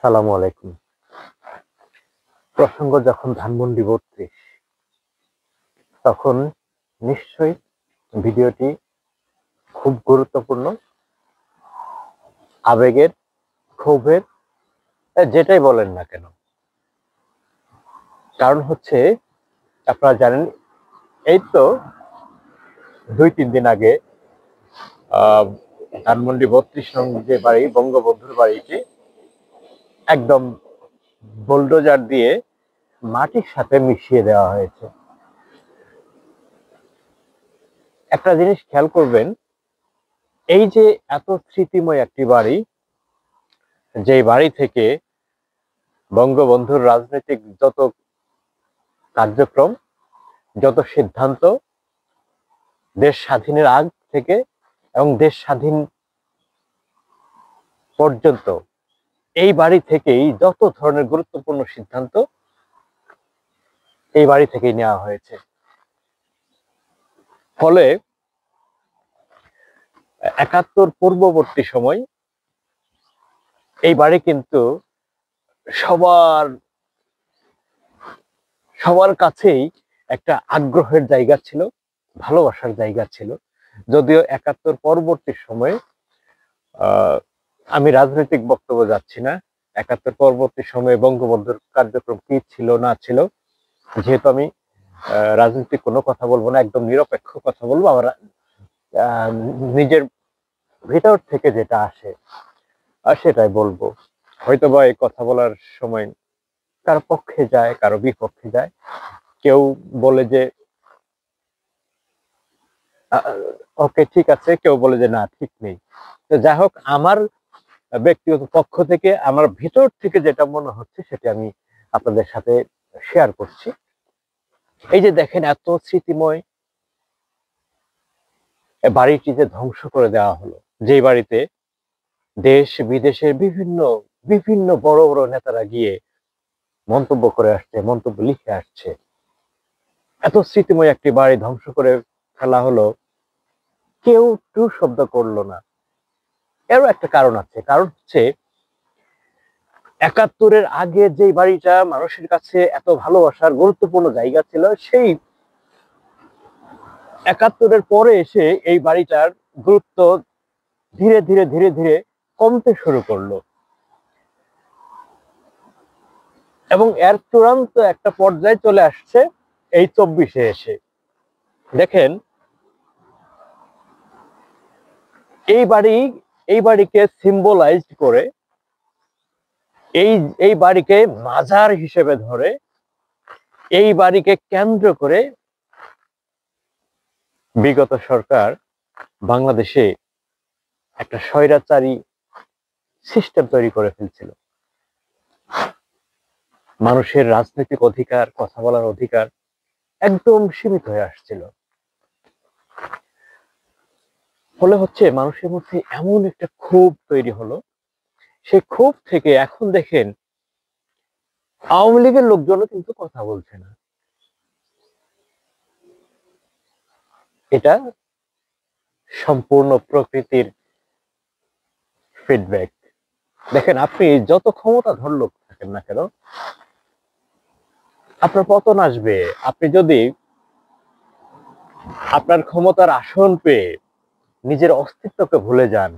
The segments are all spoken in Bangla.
আসসালামু আলাইকুম। প্রসঙ্গ যখন ধানমন্ডি ৩২, তখন নিশ্চয়ই ভিডিওটি খুব গুরুত্বপূর্ণ, আবেগের, ক্ষোভের, যেটাই বলেন না কেন। কারণ হচ্ছে, আপনারা জানেন, এই তো ২-৩ দিন আগে ধানমন্ডি ৩২ নং যে বাড়ি, বঙ্গবন্ধুর বাড়িটি একদম বুলডোজার দিয়ে মাটির সাথে মিশিয়ে দেওয়া হয়েছে। একটা জিনিস খেয়াল করবেন, এই যে এত স্মৃতিময় একটি বাড়ি, যেই বাড়ি থেকে বঙ্গবন্ধুর রাজনৈতিক যত কার্যক্রম, যত সিদ্ধান্ত, দেশ স্বাধীনের আগ থেকে এবং দেশ স্বাধীন পর্যন্ত এই বাড়ি থেকেই যত ধরনের গুরুত্বপূর্ণ সিদ্ধান্ত এই বাড়ি থেকেই নেওয়া হয়েছে। ফলে ৭১ পূর্ববর্তী সময় এই বাড়ি কিন্তু সবার সবার কাছেই একটা আগ্রহের জায়গা ছিল, ভালোবাসার জায়গা ছিল। যদিও ৭১ পরবর্তী সময়ে আমি রাজনৈতিক বক্তব্য যাচ্ছি না, ৭১ পরবর্তী সময়ে বঙ্গবন্ধুর কার্যক্রম কি ছিল না ছিল, যেহেতু আমি রাজনৈতিক কোনো কথা বলবো না, একদম নিরপেক্ষ কথা বলবো। আমার নিজের ভিতর থেকে যেটা আসে আর সেটাই বলবো। হয়তোবা এই কথা বলার সময় কারো পক্ষে যায়, কারো বিপক্ষে যায়। কেউ বলে যে ওকে ঠিক আছে, কেউ বলে যে না ঠিক নেই। তো যাই হোক, আমার ব্যক্তিগত পক্ষ থেকে আমার ভিতর থেকে যেটা মনে হচ্ছে সেটা আমি আপনাদের সাথে শেয়ার করছি। এই যে দেখেন, এত স্মৃতিময় বাড়িটি যে ধ্বংস করে দেওয়া হলো, যে বাড়িতে দেশ বিদেশের বিভিন্ন বিভিন্ন বড় বড় নেতারা গিয়ে মন্তব্য করে আসছে, মন্তব্য লিখে আসছে। এত স্মৃতিময় একটি বাড়ি ধ্বংস করে ফেলা হলো, কেউ টু শব্দ করলো না। এরও একটা কারণ আছে, কারণ হচ্ছে ৭১-এর আগে যে বাড়িটা মানুষের কাছে এত ভালোবাসার গুরুত্বপূর্ণ জায়গা ছিল, সেই ৭১-এর পরে এসে এই বাড়িটার গুরুত্ব ধীরে ধীরে ধীরে ধীরে কমতে শুরু করলো এবং এর চূড়ান্ত একটা পর্যায়ে চলে আসছে এই ২৪-এ এসে। দেখেন, এই বাড়িকে সিম্বলাইজড করে, এই বাড়িকে মাজার হিসেবে ধরে, এই বাড়িকে কেন্দ্র করে বিগত সরকার বাংলাদেশে একটা স্বৈরাচারী সিস্টেম তৈরি করে ফেলছিল। মানুষের রাজনৈতিক অধিকার, কথা বলার অধিকার একদম সীমিত হয়ে আসছিল। ফলে হচ্ছে, মানুষের মধ্যে এমন একটা ক্ষোভ তৈরি হলো, সেই ক্ষোভ থেকে এখন দেখেন আওয়ামী লীগের লোকজনও কিন্তু কথা বলছে না। এটা সম্পূর্ণ প্রকৃতির ফিডব্যাক। দেখেন, আপনি যত ক্ষমতাধর লোক থাকেন না কেন, আপনার পতন আসবে। আপনি যদি আপনার ক্ষমতার আসন পেয়ে নিজের অস্তিত্বকে ভুলে যান,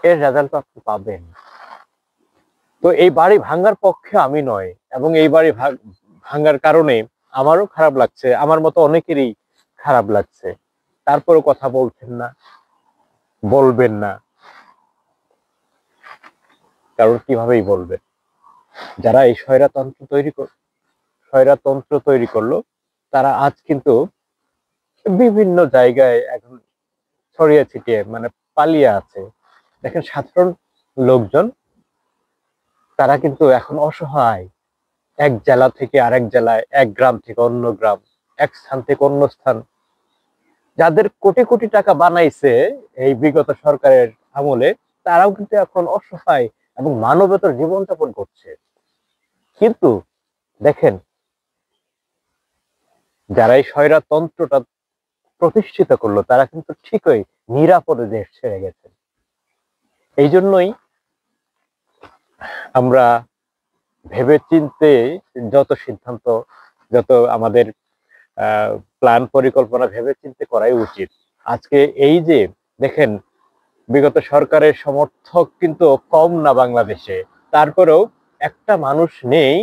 এর রেজাল্ট আপনি পাবেন। তো এই বাড়ি ভাঙার পক্ষে আমি নয়, এবং এই বাড়ি ভাঙার কারণে আমারও খারাপ লাগছে, আমার মতো অনেকেরই খারাপ লাগছে। তারপরও কথা বলছেন না, বলবেন না, কারণ কিভাবেই বলবেন। যারা এই স্বৈরাতন্ত্র তৈরি করলো, তারা আজ কিন্তু বিভিন্ন জায়গায় এখন ছড়িয়ে ছিটিয়ে, মানে পালিয়ে আছে। দেখেন, সাধারণ লোকজন তারা কিন্তু এখন অসহায়। এক জেলা থেকে আরেক জেলায়, এক গ্রাম থেকে অন্য গ্রাম, এক স্থান থেকে অন্য স্থান। যাদের কোটি কোটি টাকা বানাইছে এই বিগত সরকারের আমলে, তারাও কিন্তু এখন অসহায় এবং মানবেতর জীবনযাপন করছে। কিন্তু দেখেন, যারা এই স্বৈরতন্ত্রটা প্রতিষ্ঠিত করলো, তারা কিন্তু ঠিকই নিরাপদে দেশ ছেড়ে গেছে। এই জন্যই আমরা ভেবেচিন্তে যত সিদ্ধান্ত, যত আমাদের প্ল্যান পরিকল্পনা ভেবেচিন্তে করাই উচিত। আজকে এই যে দেখেন, বিগত সরকারের সমর্থক কিন্তু কম না বাংলাদেশে, তারপরেও একটা মানুষ নেই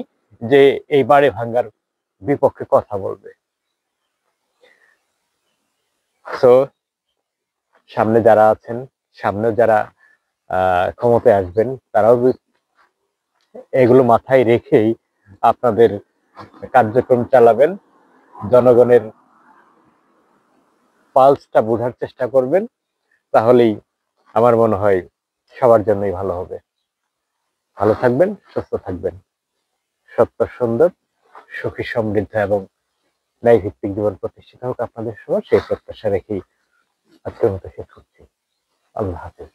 যে এই বাড়ি ভাঙ্গার বিপক্ষে কথা বলবে। সো সামনে যারা আছেন, সামনে যারা ক্ষমতায় আসবেন, তারাও এগুলো মাথায় রেখেই আপনাদের কার্যক্রম চালাবেন, জনগণের পালসটা বোঝার চেষ্টা করবেন, তাহলেই আমার মনে হয় সবার জন্যই ভালো হবে। ভালো থাকবেন, সুস্থ থাকবেন, সত্য সুন্দর, সুখী সমৃদ্ধ এবং ন্যায়ভিত্তিক জীবন প্রতিষ্ঠিত হোক আপনাদের সবার, সেই প্রত্যাশা রেখেই আজকের মতো শেষ করছি। আল্লাহ হাফেজ।